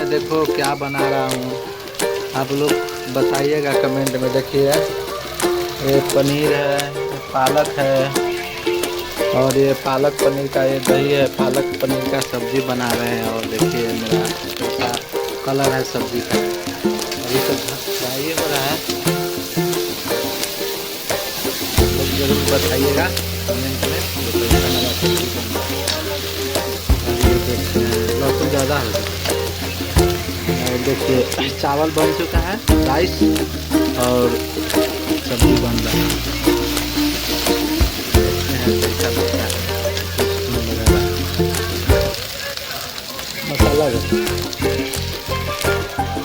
मैं देखो क्या बना रहा हूँ, आप लोग बताइएगा कमेंट में। देखिए ये पनीर है, ये पालक है, और ये पालक पनीर का ये दही है। पालक पनीर का सब्जी बना रहे हैं। और देखिए मेरा कैसा कलर है सब्जी का। अभी तो फ्राई हो रहा है। आप लोग जरूर बताइएगा कमेंट में तो कैसा मेरा सब्जी बन रहा है। और ये देखते हैं लहसुन ज़्यादा हो गया। और देखिए चावल बन चुका है, राइस, और सब्जी बन रहा है। देखते हैं कैसा लगता है टेस्टिंग वगैरह। मसाला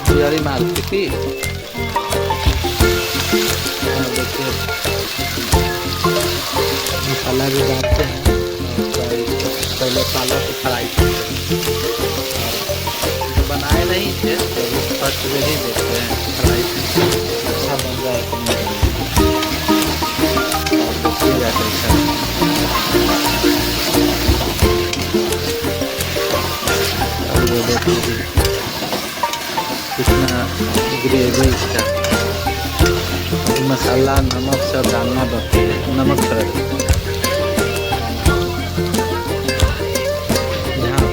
बिहारी मार्केट की। हाँ, देखिए मसाला भी डालते हैं और पहले पालक को फ्राई करते हैं। और बनाए नहीं थे तो फर्स्ट वे ही देखते हैं फ्राई अच्छा बन रहा है कि नहीं। और देखिएगा कैसा और ये देखिए कितना ग्रेवी इसका। मसाला नमक सब डालना बाकी है, नमक थोड़ा यहाँ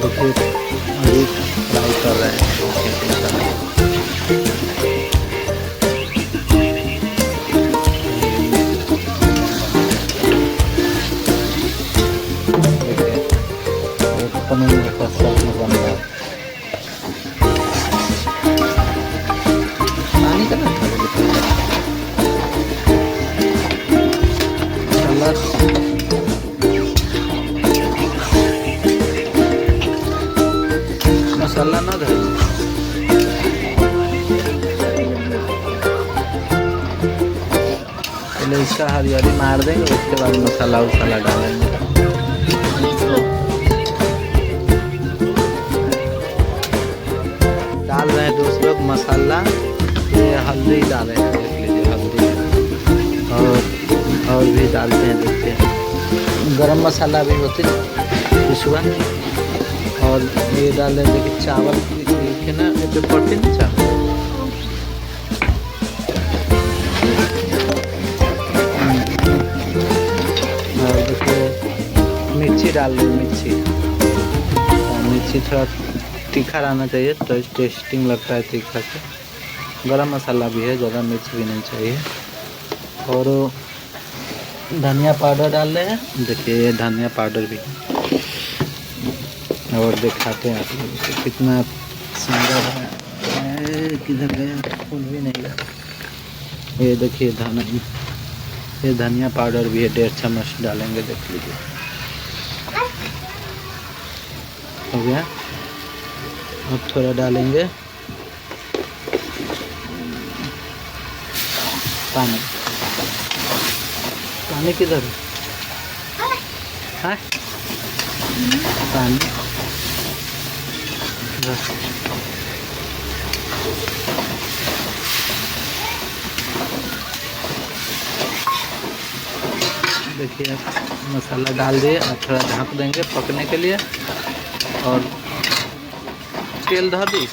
देखिए अभी फ्राई कर रहे हैं। पनीर का सब्जी बन रहा है। पानी का मसाला ना धर पहले इसका हरियाली मार देंगे, उसके बाद मसाला वसाला डालेंगे। डाल रहे हैं दोस्त लोग मसाला। ये हल्दी डाले हैं, देख लीजिए हल्दी, और भी डालते हैं। देखिए गरम मसाला भी होते हैं पिसुआ। और ये डाल रहे हैं देखिए चावल के ना, ये जो प्रोटीन चावल। और देखिए मिर्ची डाल रहे हैं, मिर्ची थोड़ा तीखा रहना चाहिए तो टेस्टिंग लगता है तीखा से। गरम मसाला भी है, ज़्यादा मिर्च भी नहीं चाहिए। और धनिया पाउडर डाल रहे हैं, देखिए ये धनिया पाउडर भी। और दिखाते हैं आप लोगों को कितना सुंदर है। किधर गया, फूल भी नहीं लगा। ये देखिए ये धनिया पाउडर भी है, 1.5 चम्मच डालेंगे। देख लीजिए हो गया। अब थोड़ा डालेंगे पानी। पानी किधर है? पानी देखिए मसाला डाल दिए। अब थोड़ा ढक देंगे पकने के लिए। और तेल धर दी।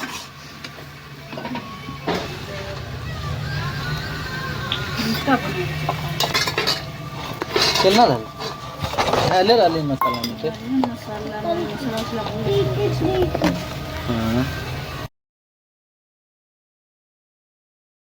तेल ना डाले डाली मसाला में।